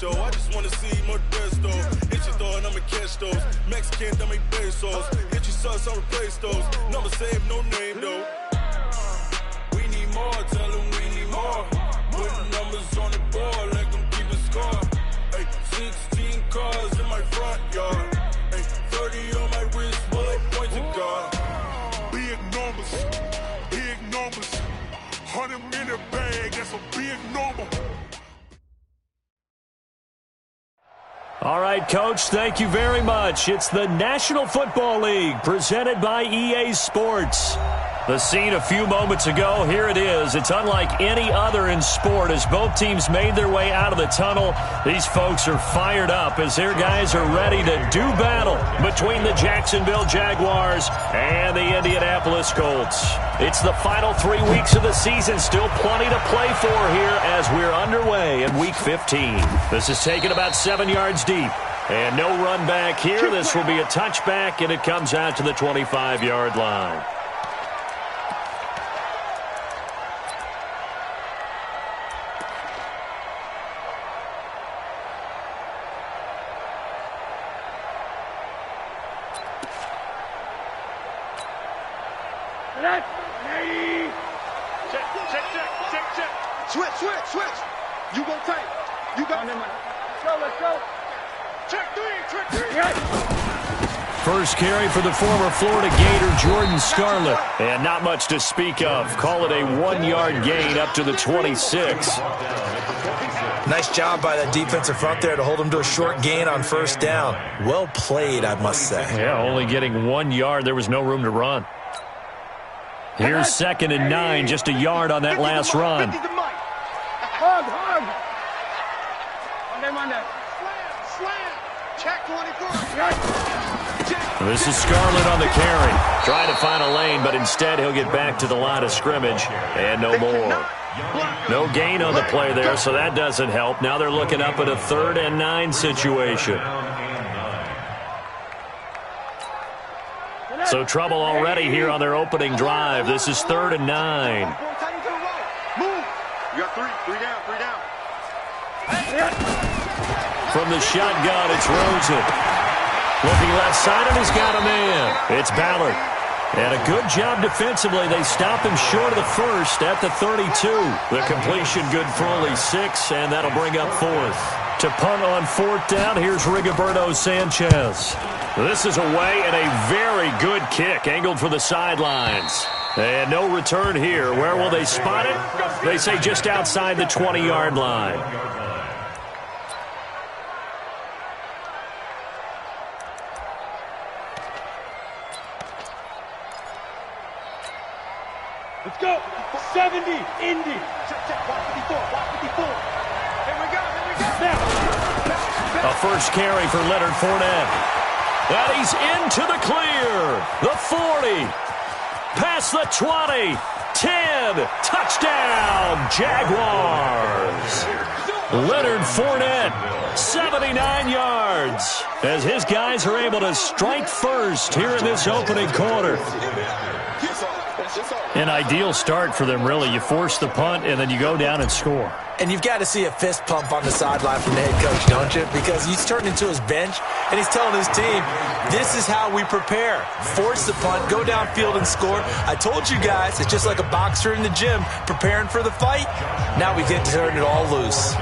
show. I just wanna see more desto. Hit your throw and I'ma catch those. Mexican, that make pesos. Hit your sauce, I'll replace those. Never save, no name though. We need more, tell them we need more. Putting numbers on the board, let them keep a score. Ay, 16 cars in my front yard. Ay, 30 on my wrist, bullet points of God. Big numbers, big numbers. 100 in a bag, that's a big number. All right, Coach, thank you very much. It's the National Football League presented by EA Sports. The scene a few moments ago, here it is. It's unlike any other in sport as both teams made their way out of the tunnel. These folks are fired up as their guys are ready to do battle between the Jacksonville Jaguars and the Indianapolis Colts. It's the final 3 weeks of the season. Still plenty to play for here as we're underway in Week 15. This is taken about 7 yards deep. And no run back here. This will be a touchback, and it comes out to the 25-yard line. Switch. You go tight. You got him. Let's go. Check three. First carry for the former Florida Gator, Jordan Scarlett. And not much to speak of. Call it a 1-yard gain up to the 26. Nice job by that defensive front there to hold him to a short gain on first down. Well played, I must say. Yeah, only getting 1 yard. There was no room to run. Here's 2nd and 9, just a yard on that last run. Hug. Slam. Check 24. This is Scarlett on the carry. Trying to find a lane, but instead he'll get back to the line of scrimmage. And no more. No gain on the play there, so that doesn't help. Now they're looking up at a 3rd and 9 situation. So trouble already here on their opening drive. This is 3rd and 9. Move. You got three down. From the shotgun, it's Rosen. Looking left side, and he's got a man. It's Ballard. And a good job defensively. They stop him short of the first at the 32. The completion good for only 6, and that'll bring up 4th. To punt on 4th down, here's Rigoberto Sanchez. This is away and a very good kick, angled for the sidelines. And no return here. Where will they spot it? They say just outside the 20-yard line. Let's go. 70, Indy. Check. Block 54. Here we go. A first carry for Leonard Fournette. And he's into the clear. The 40. Past the 20. 10. Touchdown, Jaguars. Leonard Fournette, 79 yards. As his guys are able to strike first here in this opening quarter. An ideal start for them, really. You force the punt, and then you go down and score. And you've got to see a fist pump on the sideline from the head coach, don't you? Because he's turned into his bench, and he's telling his team, this is how we prepare. Force the punt, go downfield and score. I told you guys, it's just like a boxer in the gym preparing for the fight. Now we get to turn it all loose.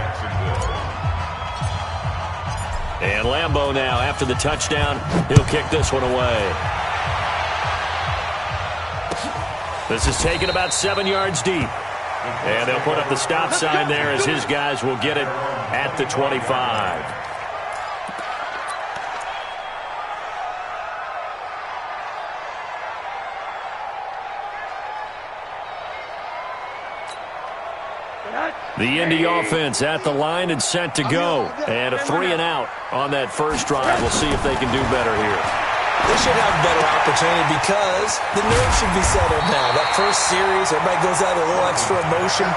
And Lambeau now, after the touchdown, he'll kick this one away. This is taken about 7 yards deep. And they'll put up the stop sign there as his guys will get it at the 25. The Indy offense at the line and set to go. And a 3 and out on that first drive. We'll see if they can do better here. They should have a better opportunity because the nerves should be settled now. That first series, everybody goes out with a little extra emotion.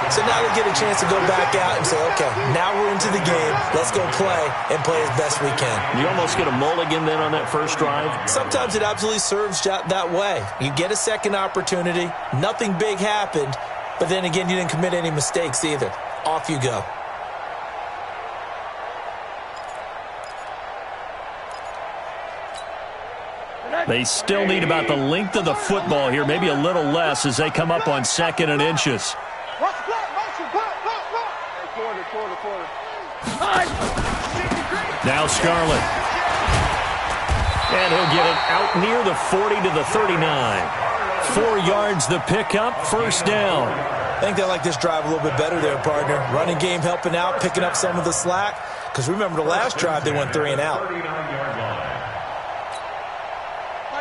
So now they get a chance to go back out and say, okay, now we're into the game. Let's go play and play as best we can. You almost get a mulligan then on that first drive? Sometimes it absolutely serves that way. You get a second opportunity. Nothing big happened. But then again, you didn't commit any mistakes either. Off you go. They still need about the length of the football here, maybe a little less as they come up on 2nd and inches. Now Scarlett. And he'll get it out near the 40 to the 39. 4 yards the pickup, first down. I think they like this drive a little bit better there, partner. Running game helping out, picking up some of the slack. Because remember the last drive, they went 3 and out.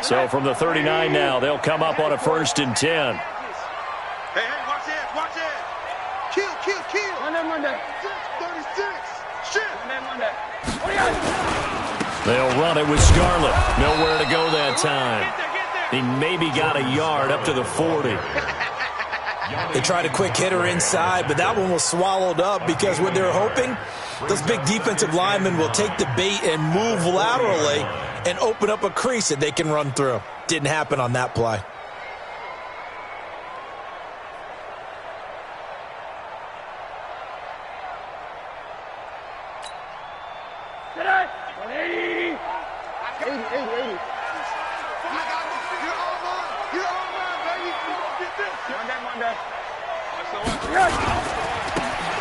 So from the 39 now, they'll come up on a 1st and 10. Hey, watch it. Kill. On that Monday. 36. Shit. On that Monday. They'll run it with Scarlett. Nowhere to go that time. He maybe got a yard up to the 40. They tried a quick hitter inside, but that one was swallowed up because what they're hoping, those big defensive linemen will take the bait and move laterally and open up a crease that they can run through. Didn't happen on that play.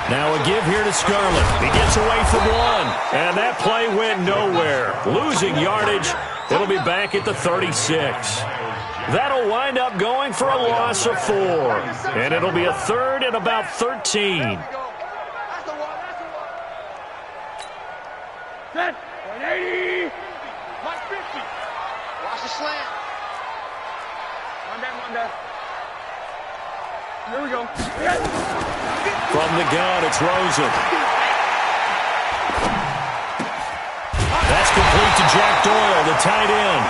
Now a give here to Scarlett. He gets away from one, and that play went nowhere. Losing yardage. It'll be back at the 36. That'll wind up going for a loss of 4, and it'll be a 3rd and about 13. Set. 180. Mike 50. Watch the slant. Monday. Here we go. From the gun, it's Rosen. That's complete to Jack Doyle, the tight end.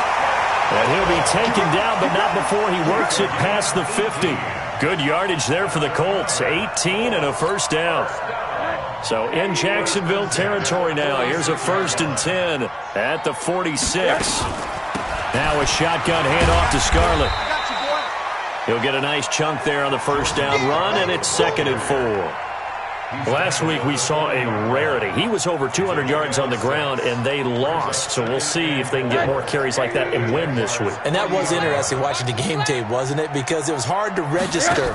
And he'll be taken down, but not before he works it past the 50. Good yardage there for the Colts. 18 and a first down. So in Jacksonville territory now. Here's a 1st and 10 at the 46. Now a shotgun handoff to Scarlett. He'll get a nice chunk there on the first down run, and it's 2nd and 4. Last week we saw a rarity. He was over 200 yards on the ground, and they lost. So we'll see if they can get more carries like that and win this week. And that was interesting watching the game tape, wasn't it? Because it was hard to register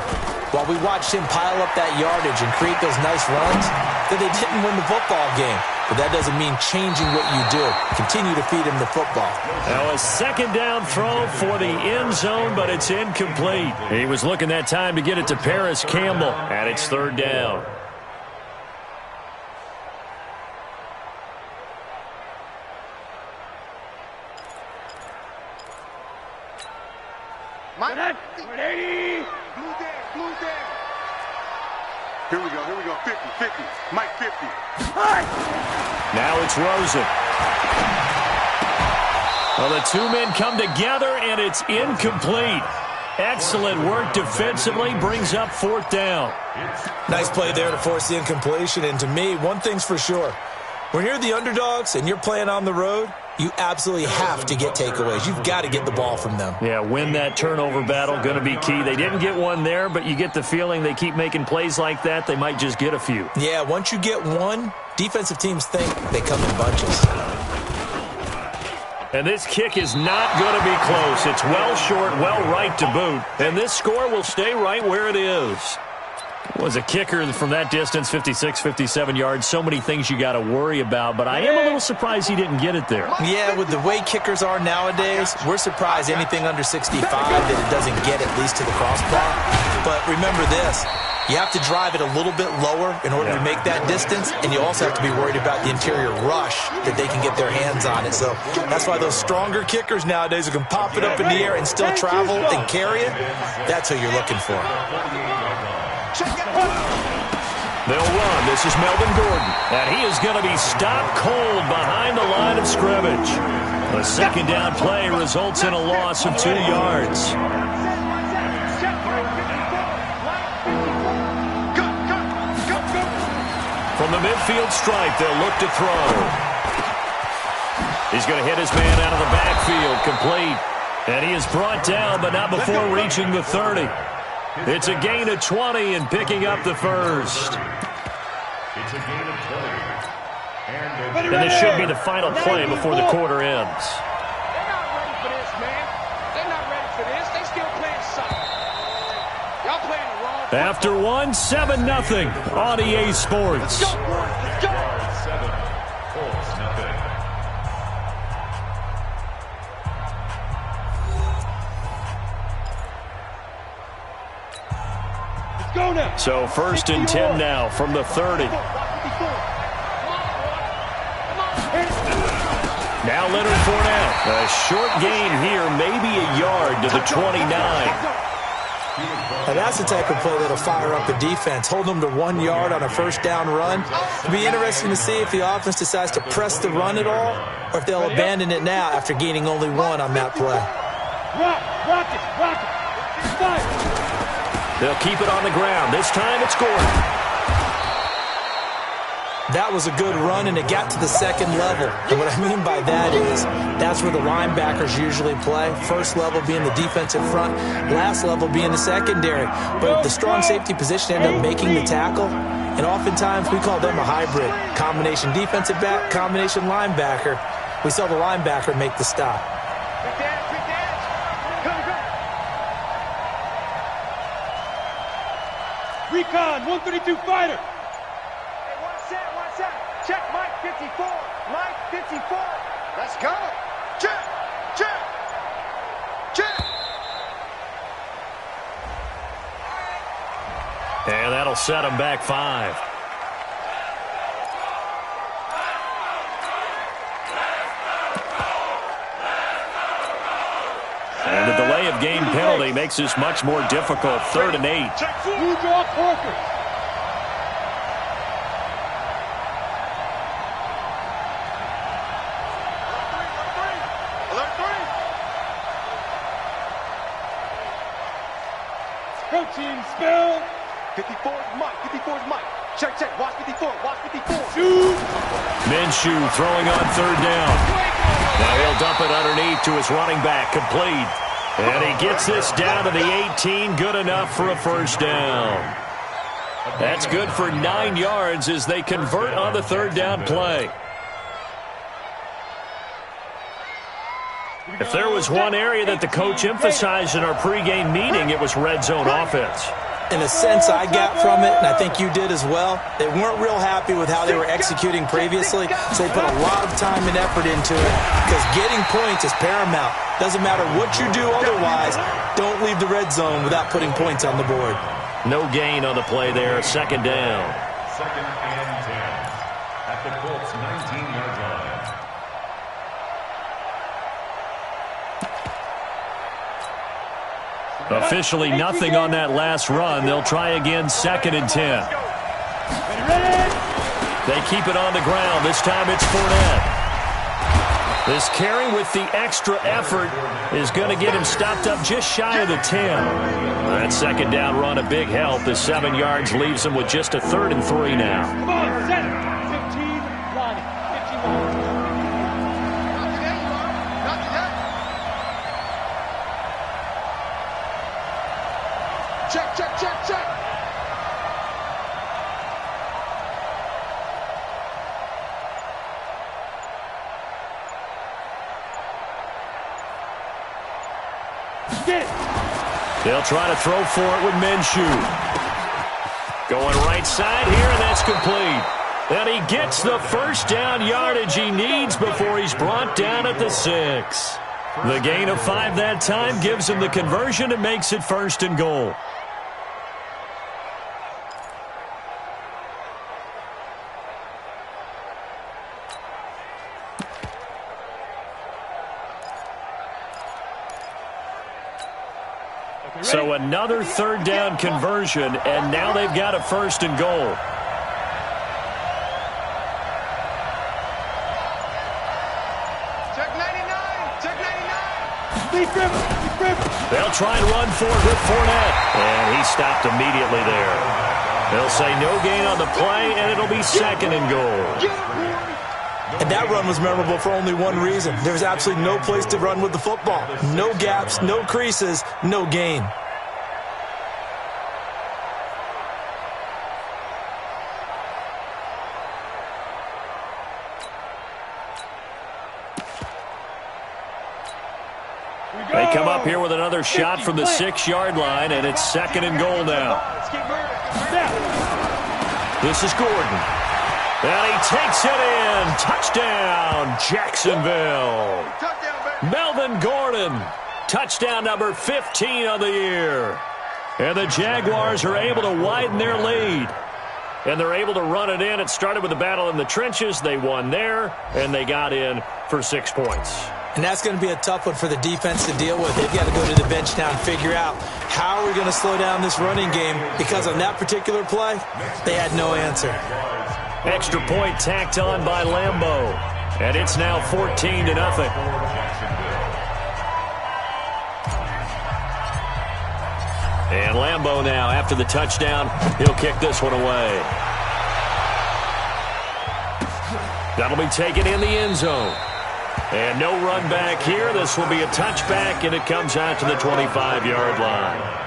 while we watched him pile up that yardage and create those nice runs that they didn't win the football game. But that doesn't mean changing what you do. Continue to feed him the football. Now a 2nd down throw for the end zone, but it's incomplete. He was looking that time to get it to Paris Campbell, and it's 3rd down. Mike 180. Blue down. Here we go. 50. Mike 50. Now it's Rosen. Well, the 2 men come together, and it's incomplete. Excellent work defensively, brings up 4th down. Nice play there to force the incompletion. And to me, one thing's for sure. When you're the underdogs and you're playing on the road, you absolutely have to get takeaways. You've got to get the ball from them. Yeah, win that turnover battle, going to be key. They didn't get one there, but you get the feeling they keep making plays like that, they might just get a few. Yeah, once you get one, defensive teams think they come in bunches. And this kick is not going to be close. It's well short, well right to boot. And this score will stay right where it is. Was a kicker from that distance, 56, 57 yards. So many things you got to worry about, but I am a little surprised he didn't get it there. Yeah, with the way kickers are nowadays, we're surprised anything under 65 that it doesn't get at least to the crossbar. But remember this, you have to drive it a little bit lower in order to make that distance, and you also have to be worried about the interior rush that they can get their hands on it. So that's why those stronger kickers nowadays who can pop it up in the air and still travel and carry it, that's who you're looking for. They'll run. This is Melvin Gordon. And he is going to be stopped cold behind the line of scrimmage. The 2nd down play results in a loss of 2 yards. From the midfield stripe, they'll look to throw. He's going to hit his man out of the backfield, complete. And he is brought down, but not before reaching the 30. It's a gain of 20 and picking up the first. It's a gain of 20. And this should be the final play before the quarter ends. They're not ready for this, After one, 7-0 on EA Sports. Let's go. Go now. So 1st and 10 now from the 30. Now Leonard Fournette. A short gain here, maybe a yard to the 29. Now that's the type of play that'll fire up a defense. Hold them to 1 yard on a first down run. It'll be interesting to see if the offense decides to press the run at all or if they'll abandon it now after gaining only 1 on that play. Rock it. Fire. They'll keep it on the ground. This time it's Gordon. That was a good run, and it got to the second level. And what I mean by that is that's where the linebackers usually play. First level being the defensive front, last level being the secondary. But the strong safety position ended up making the tackle, and oftentimes we call them a hybrid. Combination defensive back, combination linebacker. We saw the linebacker make the stop. Recon, 132 fighter. Hey, one set. Check Mike 54. Mike 54. Let's go. Check. And that'll set them back 5. And the delay of game penalty makes this much more difficult. 3rd and 8. New draw Corker. Alert 3. Protein spill. 54 is Mike. Check. Watch 54. Shoot. Minshew throwing on 3rd down. Now he'll dump it underneath to his running back. Complete. And he gets this down to the 18. Good enough for a first down. That's good for 9 yards as they convert on the 3rd down play. If there was one area that the coach emphasized in our pregame meeting, it was red zone offense. In a sense, I got from it, and I think you did as well, they weren't real happy with how they were executing previously, so they put a lot of time and effort into it because getting points is paramount. Doesn't matter what you do otherwise, don't leave the red zone without putting points on the board. No gain on the play there, 2nd down. 2nd and 10 at the Colts 19-yard line. Officially nothing on that last run. They'll try again 2nd and 10. They keep it on the ground. This time it's Fournette. This carry with the extra effort is going to get him stopped up just shy of the 10. That 2nd down run a big help. The 7 yards leaves him with just a 3rd and 3 now. Come on, set it. 15, line it. 51. Check. Get it. They'll try to throw for it with Minshew. Going right side here, and that's complete. And he gets the first down yardage he needs before he's brought down at the 6. The gain of 5 that time gives him the conversion and makes it 1st and goal. So another 3rd down conversion, and now they've got a 1st and goal. Check 99. Deep river. They'll try and run for it with Fournette, and he stopped immediately there. They'll say no gain on the play, and it'll be 2nd and goal. And that run was memorable for only one reason. There was absolutely no place to run with the football. No gaps, no creases, no gain. They come up here with another shot from the 6-yard line, and it's 2nd and goal now. This is Gordon. And he takes it in. Touchdown, Jacksonville. Melvin Gordon. Touchdown number 15 on the year. And the Jaguars are able to widen their lead. And they're able to run it in. It started with a battle in the trenches. They won there, and they got in for 6 points. And that's going to be a tough one for the defense to deal with. They've got to go to the bench now and figure out how are we going to slow down this running game, because on that particular play, they had no answer. Extra point tacked on by Lambeau. And it's now 14-0. And Lambeau now, after the touchdown, he'll kick this one away. That'll be taken in the end zone. And no run back here. This will be a touchback, and it comes out to the 25-yard line.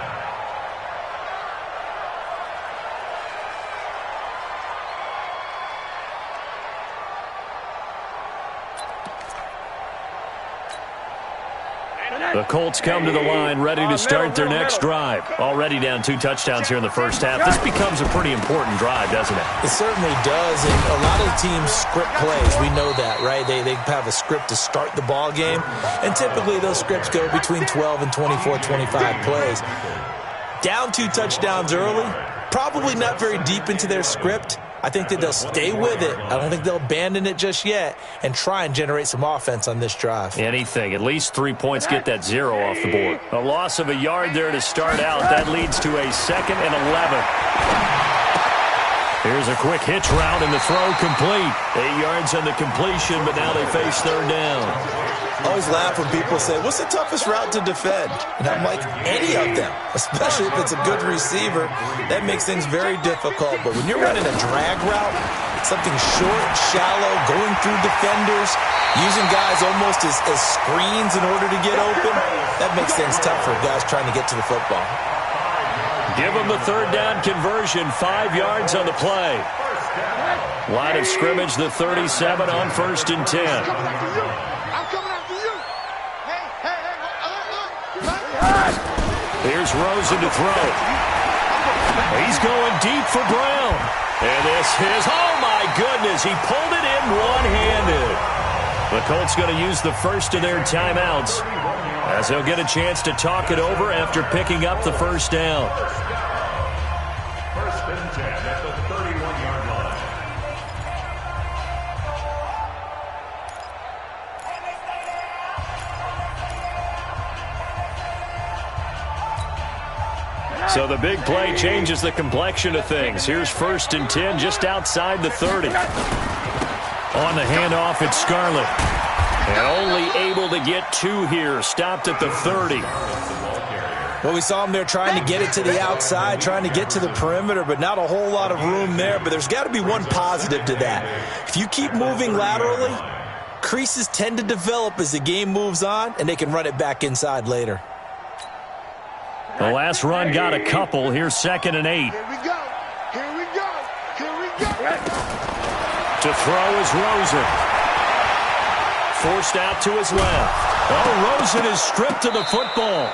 The Colts come to the line ready to start their next drive. Already down 2 touchdowns here in the first half. This becomes a pretty important drive, doesn't it? It certainly does, and a lot of the teams script plays. We know that, right? They have a script to start the ball game, and typically those scripts go between 12 and 24, 25 plays. Down 2 touchdowns early, probably not very deep into their script. I think that they'll stay with it. I don't think they'll abandon it just yet and try and generate some offense on this drive. Anything. At least 3 points get that 0 off the board. A loss of a yard there to start out. That leads to a 2nd and 11. Here's a quick hitch route, and the throw complete. 8 yards on the completion, but now they face 3rd down. I always laugh when people say, what's the toughest route to defend? And I'm like, any of them, especially if it's a good receiver. That makes things very difficult. But when you're running a drag route, something short, shallow, going through defenders, using guys almost as screens in order to get open, that makes things tough for guys trying to get to the football. Give them the 3rd down conversion, 5 yards on the play. Line of scrimmage, the 37 on 1st and 10. Here's Rosen to throw. He's going deep for Brown. And this is, oh my goodness, he pulled it in one-handed. The Colts going to use the first of their timeouts as they'll get a chance to talk it over after picking up the 1st down. 1st and 10 at the 31-yard line. So the big play changes the complexion of things. Here's 1st and 10 just outside the 30. On the handoff, it's Scarlett. And only able to get 2 here. Stopped at the 30. Well, we saw him there trying to get it to the outside, trying to get to the perimeter, but not a whole lot of room there. But there's got to be one positive to that. If you keep moving laterally, creases tend to develop as the game moves on, and they can run it back inside later. The last run got a couple. Here's 2nd and 8. Here we go. Here we go. Here we go. To throw is Rosen. Forced out to his left. Oh, Rosen is stripped of the football.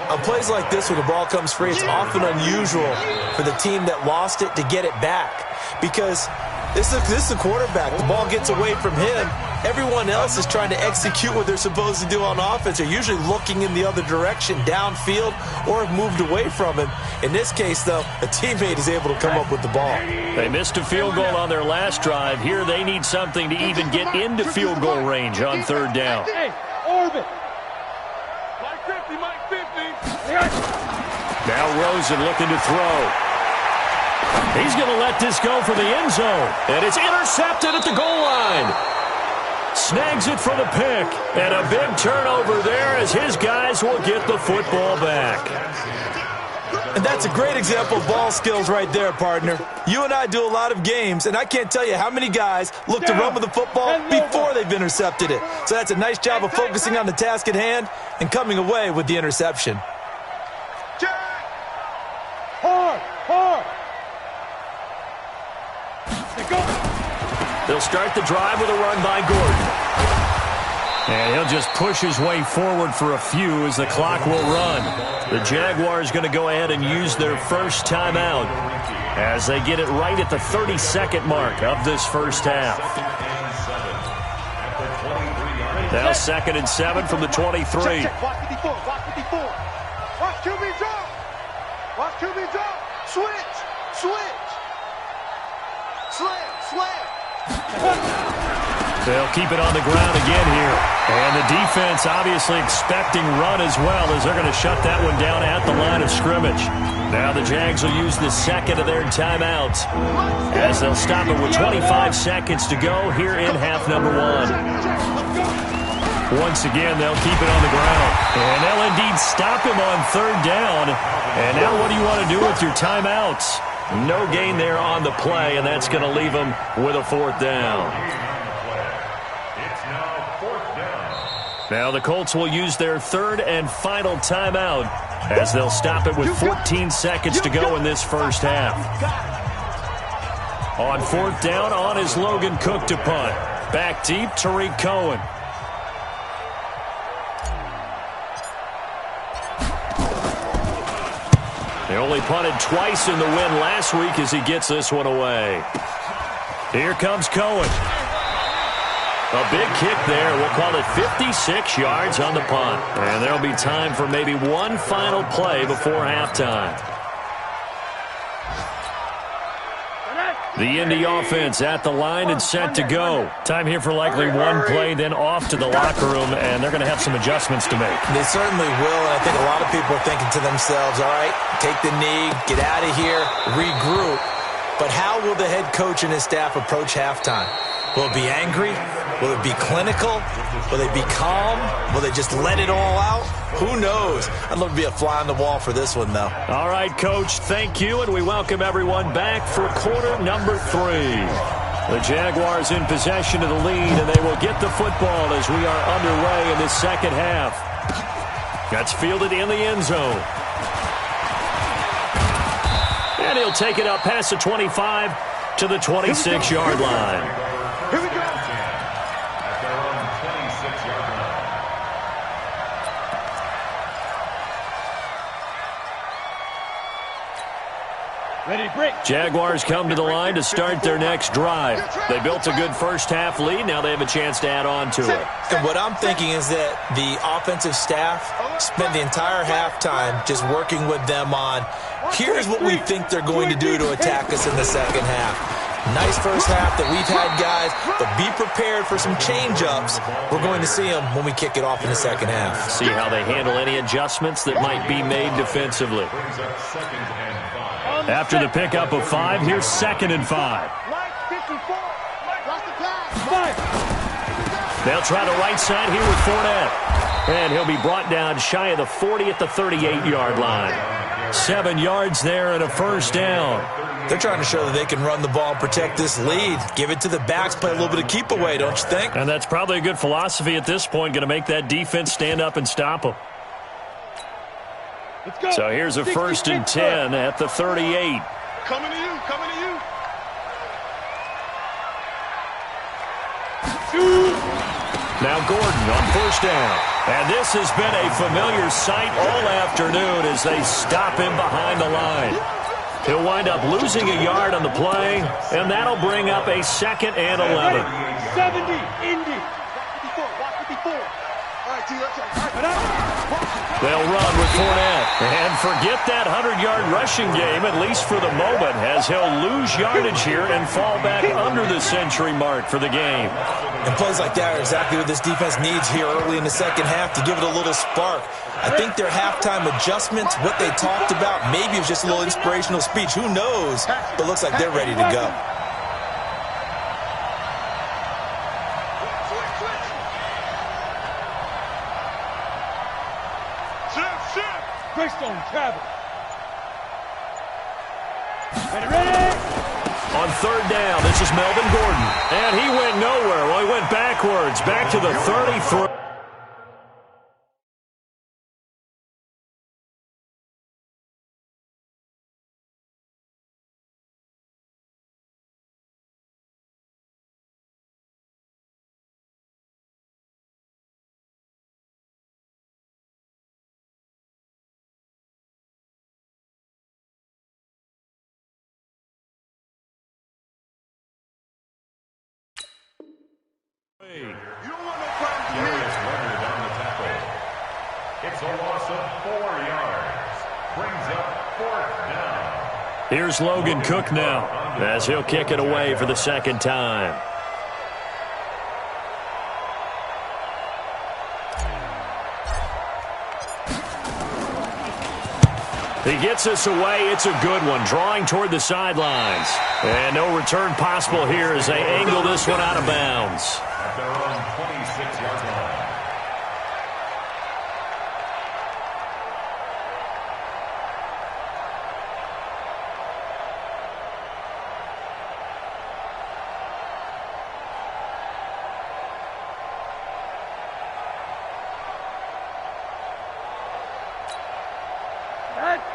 On plays like this, when the ball comes free, it's often unusual for the team that lost it to get it back. Because this is a quarterback. The ball gets away from him. Everyone else is trying to execute what they're supposed to do on offense. They're usually looking in the other direction, downfield, or have moved away from him. In this case, though, a teammate is able to come up with the ball. They missed a field goal on their last drive. Here they need something to even get into field goal range on 3rd down. Hey, orbit. Mike 50, Mike 50. Now Rosen looking to throw. He's going to let this go for the end zone. And it's intercepted at the goal line. Snags it for the pick. And a big turnover there as his guys will get the football back. And that's a great example of ball skills right there, partner. You and I do a lot of games, and I can't tell you how many guys look to run with the football before they've intercepted it. So that's a nice job of focusing on the task at hand and coming away with the interception. Hard. They'll start the drive with a run by Gordon. And he'll just push his way forward for a few as the clock will run. The Jaguars going to go ahead and use their first timeout as they get it right at the 30-second mark of this first half. Now 2nd and 7 from the 23. Check. Watch 54. Watch 54. Watch QB drop. Watch QB drop. Switch. Slam. They'll keep it on the ground again here. And the defense obviously expecting run as well as they're going to shut that one down at the line of scrimmage. Now the Jags will use the second of their timeouts as they'll stop it with 25 seconds to go here in half number 1. Once again, they'll keep it on the ground. And they'll indeed stop him on 3rd down. And now what do you want to do with your timeouts? No gain there on the play, and that's going to leave them with a 4th down. It's now 4th down. Now the Colts will use their 3rd and final timeout as they'll stop it with 14 seconds to go in this first half. On 4th down, on is Logan Cook to punt. Back deep, Tariq Cohen. They only punted twice in the win last week as he gets this one away. Here comes Cohen. A big kick there. We'll call it 56 yards on the punt. And there'll be time for maybe one final play before halftime. The Indy offense at the line and set to go. Time here for likely one play, then off to the locker room, and they're going to have some adjustments to make. They certainly will, and I think a lot of people are thinking to themselves, all right, take the knee, get out of here, regroup. But how will the head coach and his staff approach halftime? Will it be angry? Will it be clinical? Will they be calm? Will they just let it all out? Who knows? I'd love to be a fly on the wall for this one, though. All right, Coach, thank you, and we welcome everyone back for quarter number 3. The Jaguars in possession of the lead, and they will get the football as we are underway in the second half. That's fielded in the end zone. And he'll take it up past the 25 to the 26-yard line. Here we go. At their own 26-yard line. Ready to break. Jaguars come to the line to start their next drive. They built a good first-half lead. Now they have a chance to add on to it. And what I'm thinking is that the offensive staff spent the entire halftime just working with them on, here's what we think they're going to do to attack us in the second half. Nice first half that we've had, guys, but be prepared for some change-ups. We're going to see them when we kick it off in the second half. See how they handle any adjustments that might be made defensively. Brings up 2nd and 5. After the pickup of 5, here's 2nd and 5. Mike 54. Watch the pass. They'll try the right side here with Fournette. And he'll be brought down shy of the 40 at the 38-yard line. 7 yards there and a first down. They're trying to show that they can run the ball and protect this lead. Give it to the backs, play a little bit of keep away, don't you think? And that's probably a good philosophy at this point, going to make that defense stand up and stop them. Let's go. So here's a 1st and 10 at the 38. Coming to you. Now Gordon on 1st down. And this has been a familiar sight all afternoon as they stop him behind the line. He'll wind up losing a yard on the play, and that'll bring up a 2nd and 11. 70, Indy. Watch 54. All right, T, let's go. They'll run with Fournette. And forget that 100-yard rushing game, at least for the moment, as he'll lose yardage here and fall back under the century mark for the game. And plays like that are exactly what this defense needs here early in the second half to give it a little spark. I think their halftime adjustments, what they talked about, maybe it was just a little inspirational speech. Who knows? But looks like they're ready to go. Greystone travel. Ready. On 3rd down, this is Melvin Gordon. And he went nowhere. Well, he went backwards, back to the 33. You don't want no problems with me. Darius Leonard on the tackle. It's a loss of 4 yards. Brings up 4th down. Here's Logan Cook now, as he'll kick it away for the second time. He gets us away. It's a good one, drawing toward the sidelines. And no return possible here as they angle this one out of bounds. At their own 26-yard line.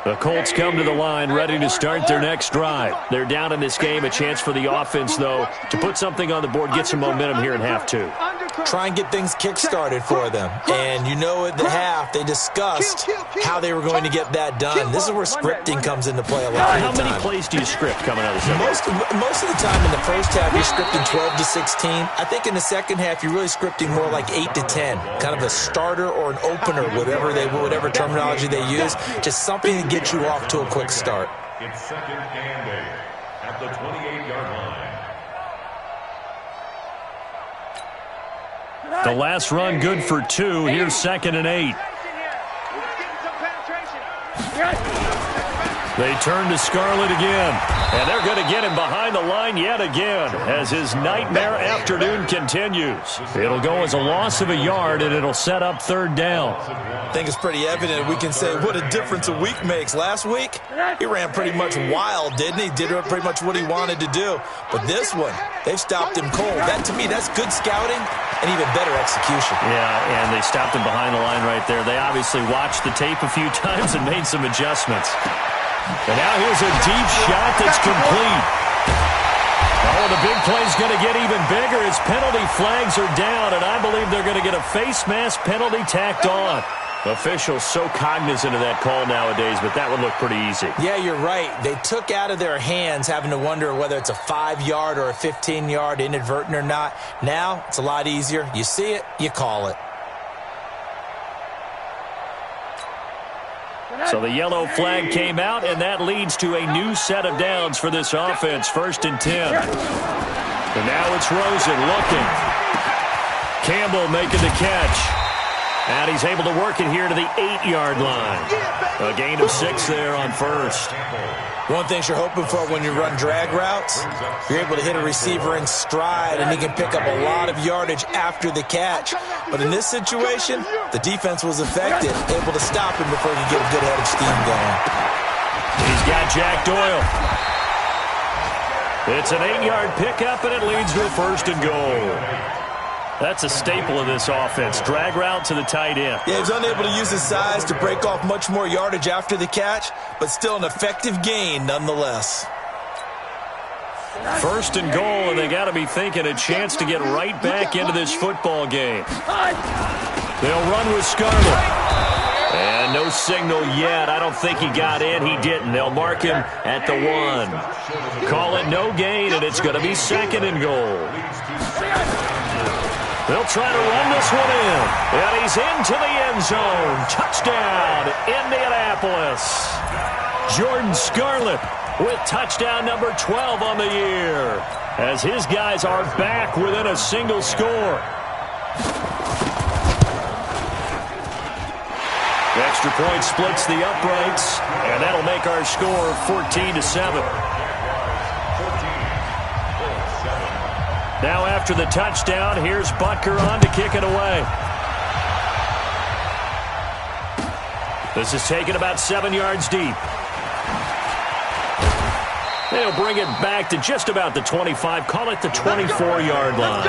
The Colts come to the line ready to start their next drive. They're down in this game. A chance for the offense, though, to put something on the board, get some momentum here in half two. Try and get things kick-started for them. And you know at the half, they discussed how they were going to get that done. This is where scripting comes into play a lot How of the many time. plays do you script coming out of the second? Most of the time in the first half, you're scripting 12 to 16. I think in the second half, you're really scripting more like 8 to 10. Kind of a starter or an opener, whatever terminology they use. Just something to get you off to a quick start. It's 2nd and 8 at the 28-yard line. The last run good for 2. Here's 2nd and 8. They turn to Scarlett again, and they're going to get him behind the line yet again as his nightmare afternoon continues. It'll go as a loss of a yard, and it'll set up 3rd down. I think it's pretty evident we can say what a difference a week makes. Last week, he ran pretty much wild, didn't he? Did pretty much what he wanted to do. But this one, they've stopped him cold. That, to me, that's good scouting and even better execution. Yeah, and they stopped him behind the line right there. They obviously watched the tape a few times and made some adjustments. And now here's a deep shot that's complete. Oh, the big play's going to get even bigger as penalty flags are down, and I believe they're going to get a face mask penalty tacked on. Officials so cognizant of that call nowadays, but that would look pretty easy. Yeah, you're right. They took out of their hands having to wonder whether it's a 5-yard or a 15-yard inadvertent or not. Now, it's a lot easier. You see it, you call it. So the yellow flag came out, and that leads to a new set of downs for this offense, 1st and 10. And now it's Rosen looking. Campbell making the catch. And he's able to work it here to the 8-yard line. A gain of 6 there on 1st. One thing you're hoping for when you run drag routes, you're able to hit a receiver in stride, and he can pick up a lot of yardage after the catch. But in this situation, the defense was effective, able to stop him before he could get a good head of steam going. He's got Jack Doyle. It's an 8-yard pickup, and it leads to a 1st and goal. That's a staple of this offense. Drag route to the tight end. Yeah, he was unable to use his size to break off much more yardage after the catch, but still an effective gain nonetheless. 1st and goal, and they got to be thinking a chance to get right back into this football game. They'll run with Scarlett. And no signal yet. I don't think he got in. He didn't. They'll mark him at the 1. Call it no gain, and it's going to be 2nd and goal. They'll try to run this one in. And he's into the end zone. Touchdown, Indianapolis. Jordan Scarlett with touchdown number 12 on the year, as his guys are back within a single score. The extra point splits the uprights, and that'll make our score 14-7. Now after the touchdown, here's Butker on to kick it away. This is taken about 7 yards deep. They'll bring it back to just about the 25. Call it the 24-yard line.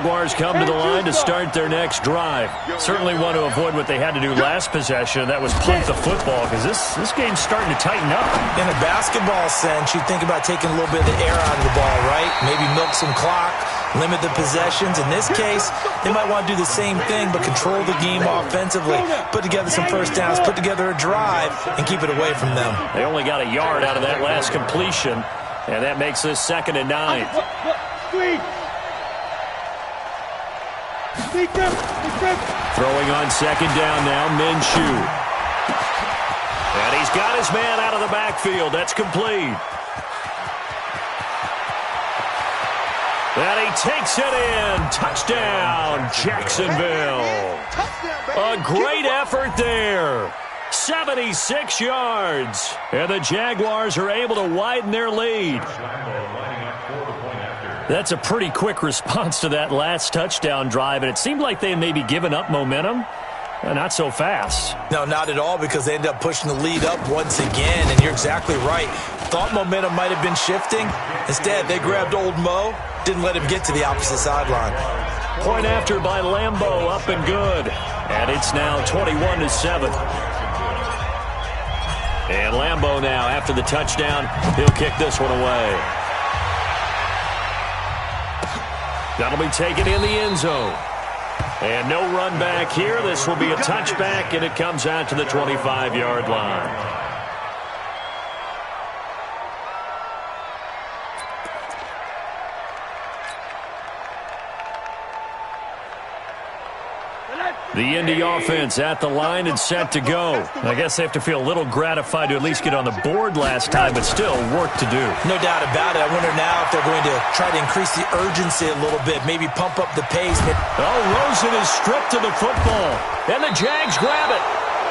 Jaguars come to the line to start their next drive. Certainly want to avoid what they had to do last possession. That was punt the football, because this game's starting to tighten up. In a basketball sense, you think about taking a little bit of the air out of the ball, right? Maybe milk some clock, limit the possessions. In this case, they might want to do the same thing, but control the game offensively. Put together some first downs, put together a drive, and keep it away from them. They only got a yard out of that last completion, and that makes this 2nd and 9. Throwing on 2nd down now, Minshew. And he's got his man out of the backfield. That's complete. And he takes it in. Touchdown, Jacksonville. A great effort there. 76 yards. And the Jaguars are able to widen their lead. That's a pretty quick response to that last touchdown drive, and it seemed like they had maybe given up momentum. Not so fast. No, not at all, because they ended up pushing the lead up once again, and you're exactly right. Thought momentum might have been shifting. Instead, they grabbed old Mo, didn't let him get to the opposite sideline. Point after by Lambeau, up and good. And it's now 21-7. And Lambeau now, after the touchdown, he'll kick this one away. That'll be taken in the end zone. And no run back here. This will be a touchback, and it comes out to the 25-yard line. The Indy offense at the line and set to go. I guess they have to feel a little gratified to at least get on the board last time, but still work to do. No doubt about it. I wonder now if they're going to try to increase the urgency a little bit, maybe pump up the pace. Oh, Rosen is stripped to the football, and the Jags grab it.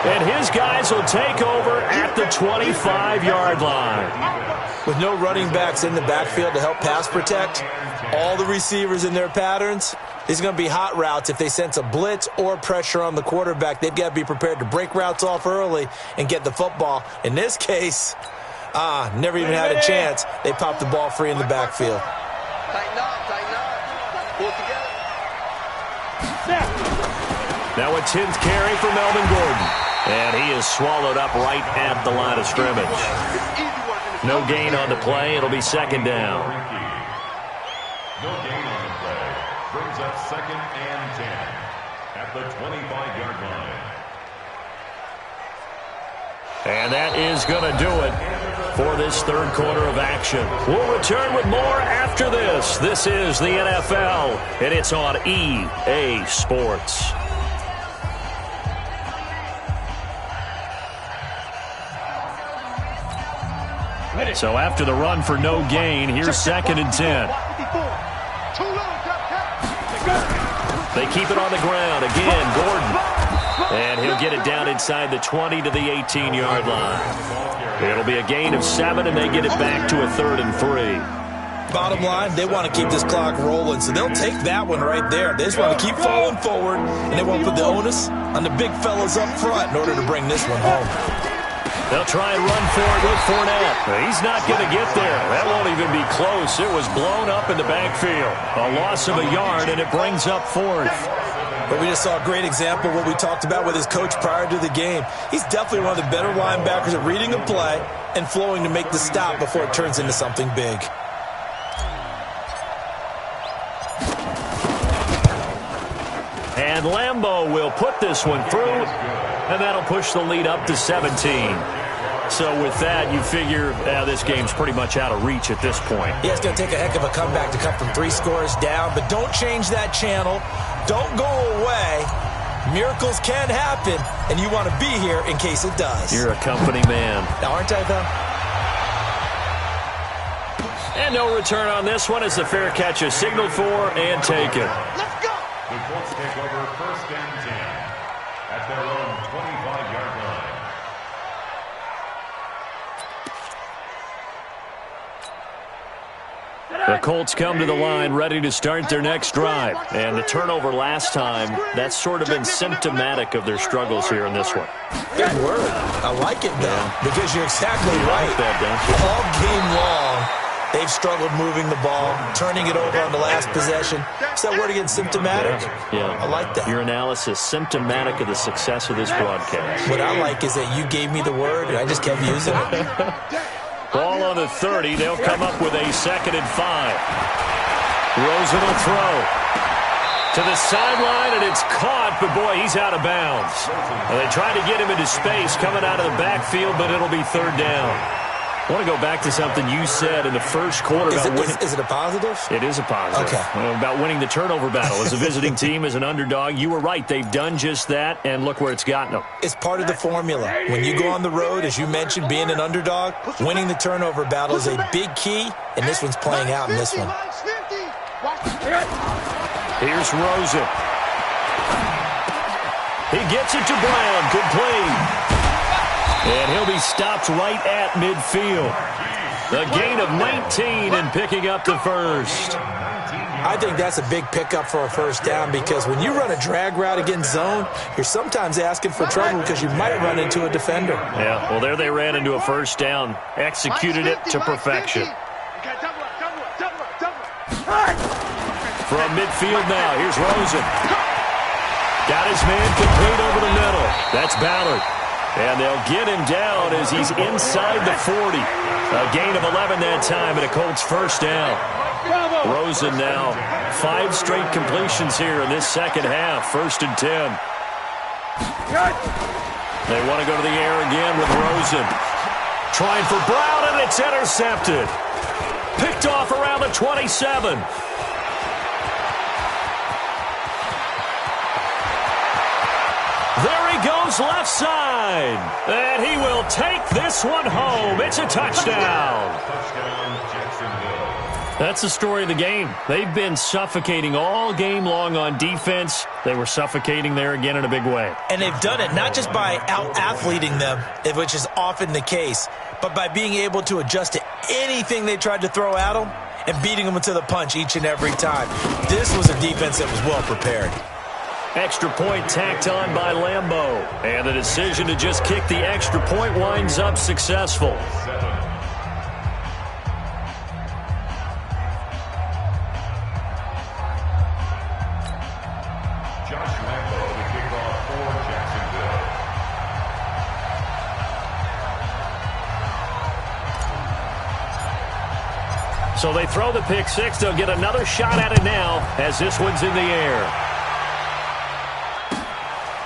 And his guys will take over at the 25-yard line. With no running backs in the backfield to help pass protect, all the receivers in their patterns, these are going to be hot routes. If they sense a blitz or pressure on the quarterback, they've got to be prepared to break routes off early and get the football. In this case, never even had a chance. They popped the ball free in the backfield. Tighten up. Pull together. Now a 10th carry for Melvin Gordon. And he is swallowed up right at the line of scrimmage. No gain on the play. It'll be 2nd down. No gain on the play. Brings up 2nd and 10 at the 25-yard line. And that is going to do it for this 3rd quarter of action. We'll return with more after this. This is the NFL, and it's on EA Sports. So after the run for no gain, here's 2nd and 10. They keep it on the ground. Again, Gordon. And he'll get it down inside the 20 to the 18-yard line. It'll be a gain of 7, and they get it back to a 3rd and 3. Bottom line, they want to keep this clock rolling, so they'll take that one right there. They just want to keep falling forward, and they want to put the onus on the big fellas up front in order to bring this one home. They'll try and run for it with Fournette. He's not going to get there. That won't even be close. It was blown up in the backfield. A loss of a yard, and it brings up 4th. But we just saw a great example of what we talked about with his coach prior to the game. He's definitely one of the better linebackers at reading a play and flowing to make the stop before it turns into something big. And Lambeau will put this one through, and that'll push the lead up to 17. So with that, you figure this game's pretty much out of reach at this point. Yeah, it's going to take a heck of a comeback to come from 3 scores down, but don't change that channel. Don't go away. Miracles can happen, and you want to be here in case it does. You're a company man. Aren't I, though? And no return on this one as the fair catch is signaled for and taken. Let's go! The Colts take over 1st and 10 at their own 25-yard line. The Colts come to the line ready to start their next drive. And the turnover last time, that's sort of been symptomatic of their struggles here in this one. Good word. I like it, though, because you're exactly You right. like that, don't you? All game long, They've struggled moving the ball, turning it over on the last possession. What's that word again? Symptomatic? Yeah. I like that. Your analysis, symptomatic of the success of this broadcast. What I like is that you gave me the word, and I just kept using it. Ball on the 30. They'll come up with a 2nd and 5. Rosen will throw to the sideline, and it's caught, but boy, he's out of bounds. Well, they tried to get him into space coming out of the backfield, but it'll be 3rd down. I want to go back to something you said in the first quarter about winning. Is it a positive? It is a positive. Okay. About winning the turnover battle. As a visiting team, as an underdog, you were right. They've done just that, and look where it's gotten them. It's part of the formula. When you go on the road, as you mentioned, being an underdog, winning the turnover battle is a big key, and this one's playing out in this one. Here's Rosen. He gets it to Brown. Complete. And he'll be stopped right at midfield. The gain of 19 and picking up the first. I think that's a big pickup for a first down because when you run a drag route against zone, you're sometimes asking for trouble because you might run into a defender. Yeah, well, there they ran into a first down. Executed it to perfection. From midfield now, here's Rosen. Got his man complete over the middle. That's Ballard. And they'll get him down as he's inside the 40. A gain of 11 that time and a Colts first down. Rosen now 5 straight completions here in this second half. 1st and 10. They want to go to the air again with Rosen. Trying for Brown, and it's intercepted. Picked off around the 27. There he goes left side. And he will take this one home. It's a touchdown. That's the story of the game. They've been suffocating all game long on defense. They were suffocating there again in a big way. And they've done it not just by out-athleting them, which is often the case, but by being able to adjust to anything they tried to throw at them and beating them to the punch each and every time. This was a defense that was well prepared. Extra point tacked on by Lambeau. And the decision to just kick the extra point winds up successful. Josh Lambeau to kick off for Jacksonville. So they throw the pick six. They'll get another shot at it now as this one's in the air.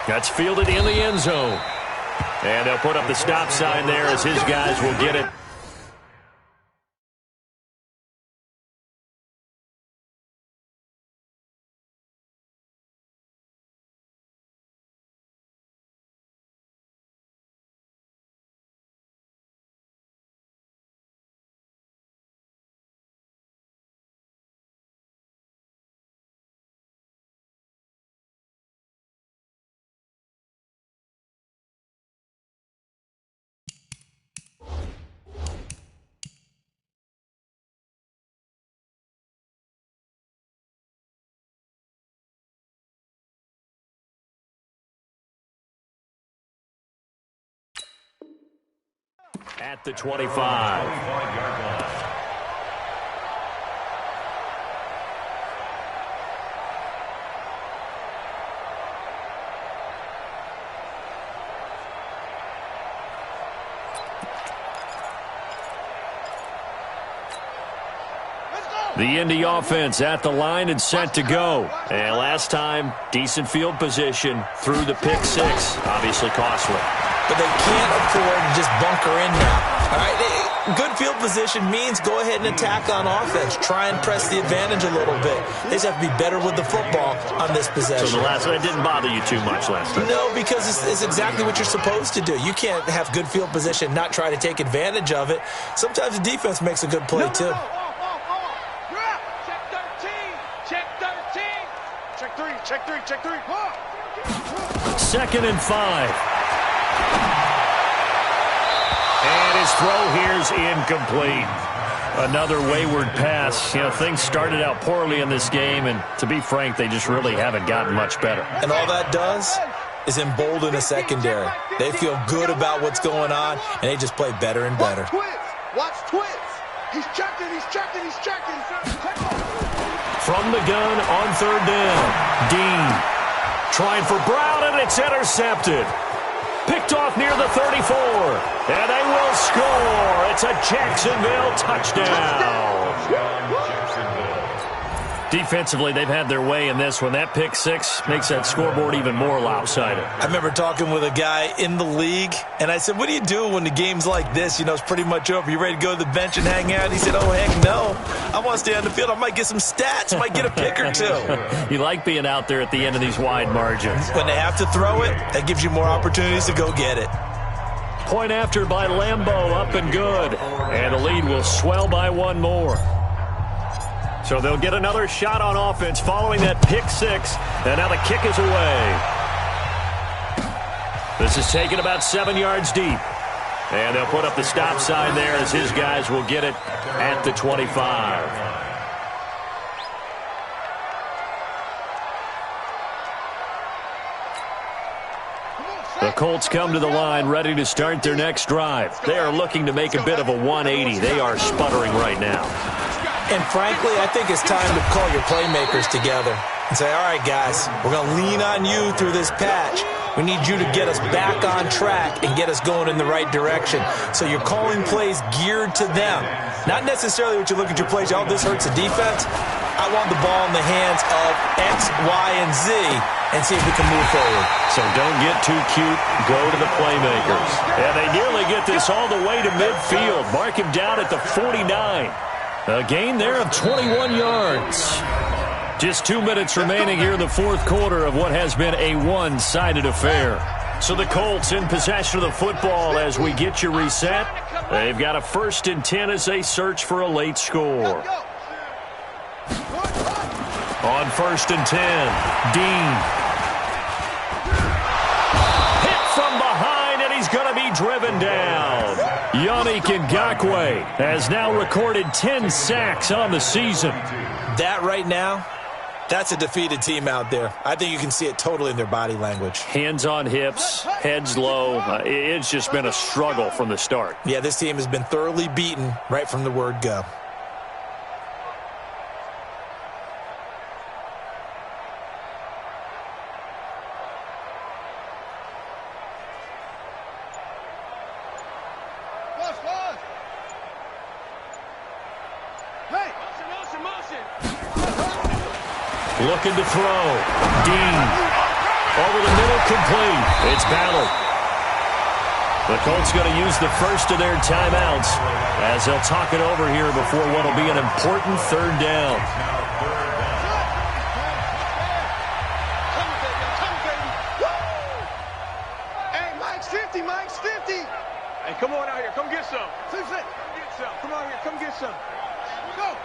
That's fielded in the end zone. And they'll put up the stop sign there as his guys will get it. At the 25. 25-yard line. The Indy offense at the line and set to go. And last time, decent field position through the pick six. Obviously costly. But they can't afford to just bunker in now. All right, good field position means go ahead and attack on offense. Try and press the advantage a little bit. They just have to be better with the football on this possession. So the last one, it didn't bother you too much last time? No, because it's exactly what you're supposed to do. You can't have good field position, not try to take advantage of it. Sometimes the defense makes a good play, too. Check three. 2nd and 5. And his throw here's incomplete. Another wayward pass. You know, things started out poorly in this game, and to be frank, they just really haven't gotten much better. And all that does is embolden a secondary. They feel good about what's going on, and they just play better and better. Watch twist. He's checking. From the gun on third down. Dean trying for Brown, and it's intercepted. Picked off near the 34. And they will score. It's a Jacksonville touchdown. Defensively, they've had their way in this one. That pick six makes that scoreboard even more lopsided. I remember talking with a guy in the league, and I said, what do you do when the game's like this? You know, it's pretty much over. You ready to go to the bench and hang out? He said, oh, heck no. I want to stay on the field. I might get some stats. I might get a pick or two. You like being out there at the end of these wide margins. When they have to throw it, that gives you more opportunities to go get it. Point after by Lambeau, up and good. And the lead will swell by one more. So they'll get another shot on offense following that pick six. And now the kick is away. This is taken about 7 yards deep. And they'll put up the stop sign there as his guys will get it at the 25. The Colts come to the line ready to start their next drive. They are looking to make a bit of a 180. They are sputtering right now. And frankly, I think it's time to call your playmakers together and say, all right, guys, we're going to lean on you through this patch. We need you to get us back on track and get us going in the right direction. So you're calling plays geared to them. Not necessarily what you look at your plays, oh, this hurts the defense. I want the ball in the hands of X, Y, and Z and see if we can move forward. So don't get too cute. Go to the playmakers. And they nearly get this all the way to midfield. Mark him down at the 49. A gain there of 21 yards. Just 2 minutes remaining here in the fourth quarter of what has been a one-sided affair. So the Colts in possession of the football as we get you reset. They've got a 1st and 10 as they search for a late score. On 1st and 10, Dean. Hit from behind, and he's going to be driven down. Yannick Ngakoue has now recorded 10 sacks on the season. That right now, that's a defeated team out there. I think you can see it totally in their body language. Hands on hips, heads low. It's just been a struggle from the start. Yeah, this team has been thoroughly beaten right from the word go. Looking to throw. Dean. Over the middle, complete. It's battled. The Colts going to use the first of their timeouts as they'll talk it over here before what will be an important third down. Hey, Mike's 50, Mike's 50. Hey, come on out here. Come get some. Come get some. Come out here. Come get some. Go.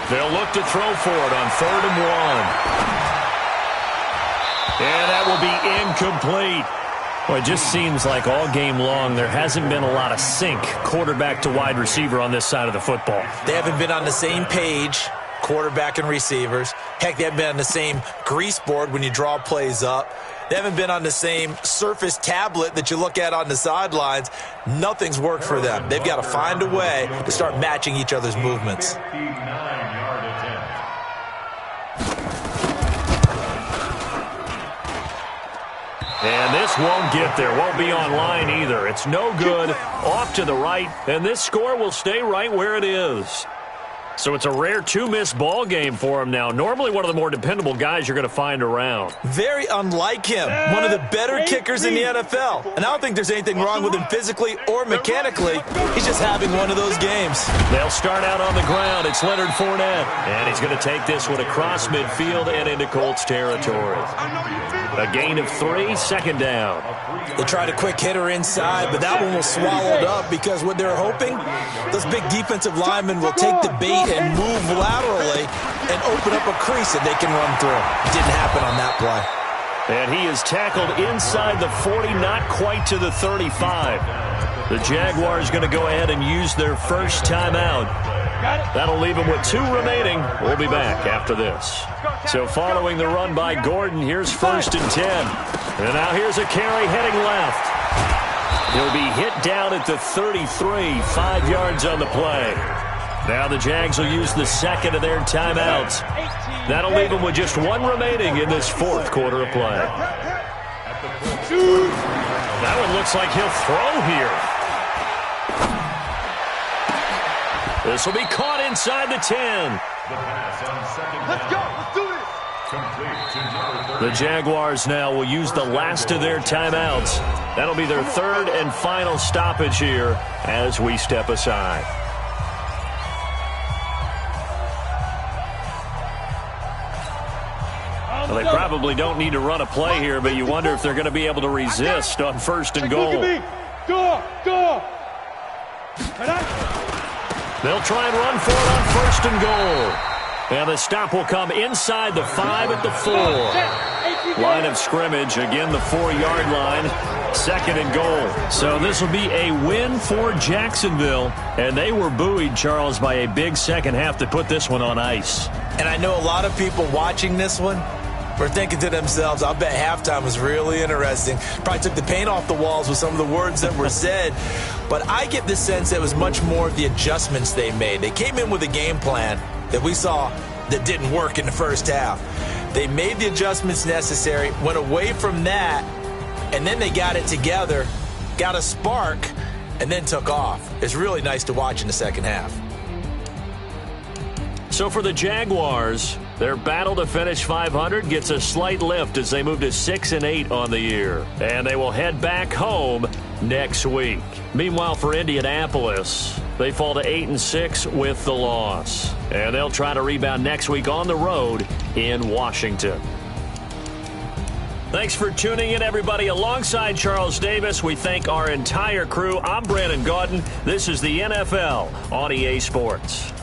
They'll look to throw for it on 3rd and 1. And that will be incomplete. Well, it just seems like all game long there hasn't been a lot of sync quarterback to wide receiver on this side of the football. They haven't been on the same page, quarterback and receivers. Heck, they haven't been on the same grease board when you draw plays up. They haven't been on the same Surface tablet that you look at on the sidelines. Nothing's worked for them. They've got to find a way to start matching each other's movements. And this won't get there. Won't be online either. It's no good. Off to the right. And this score will stay right where it is. So it's a rare 2-miss ball game for him now. Normally one of the more dependable guys you're going to find around. Very unlike him. One of the better kickers in the NFL. And I don't think there's anything wrong with him physically or mechanically. He's just having one of those games. They'll start out on the ground. It's Leonard Fournette. And he's going to take this one across midfield and into Colts territory. A gain of 3, 2nd down. They tried a quick hitter inside, but that one was swallowed up because what they're hoping, those big defensive linemen will take the bait and move laterally and open up a crease that they can run through. It didn't happen on that play. And he is tackled inside the 40, not quite to the 35. The Jaguars going to go ahead and use their first timeout. That'll leave them with 2 remaining. We'll be back after this. So following the run by Gordon, here's 1st and 10. And now here's a carry heading left. He'll be hit down at the 33, 5 yards on the play. Now the Jags will use the second of their timeouts. That'll leave them with just one remaining in this fourth quarter of play. That one looks like he'll throw here. This will be caught inside the 10. Let's go. Let's do this. The Jaguars now will use the last of their timeouts. That'll be their third and final stoppage here as we step aside. Well, they probably don't need to run a play here, but you wonder if they're going to be able to resist on first and goal. Go. They'll try and run for it on first and goal. And the stop will come inside the 5 at the 4. Line of scrimmage, again the 4-yard line, second and goal. So this will be a win for Jacksonville. And they were buoyed, Charles, by a big second half to put this one on ice. And I know a lot of people watching this one were thinking to themselves, I'll bet halftime was really interesting. Probably took the paint off the walls with some of the words that were said. But I get the sense it was much more of the adjustments they made. They came in with a game plan that we saw that didn't work in the first half. They made the adjustments necessary, went away from that, and then they got it together, got a spark, and then took off. It's really nice to watch in the second half. So for the Jaguars, their battle to finish 500 gets a slight lift as they move to 6-8 on the year. And they will head back home next week. Meanwhile, for Indianapolis, they fall to 8-6 with the loss. And they'll try to rebound next week on the road in Washington. Thanks for tuning in, everybody. Alongside Charles Davis, we thank our entire crew. I'm Brandon Gaudin. This is the NFL on EA Sports.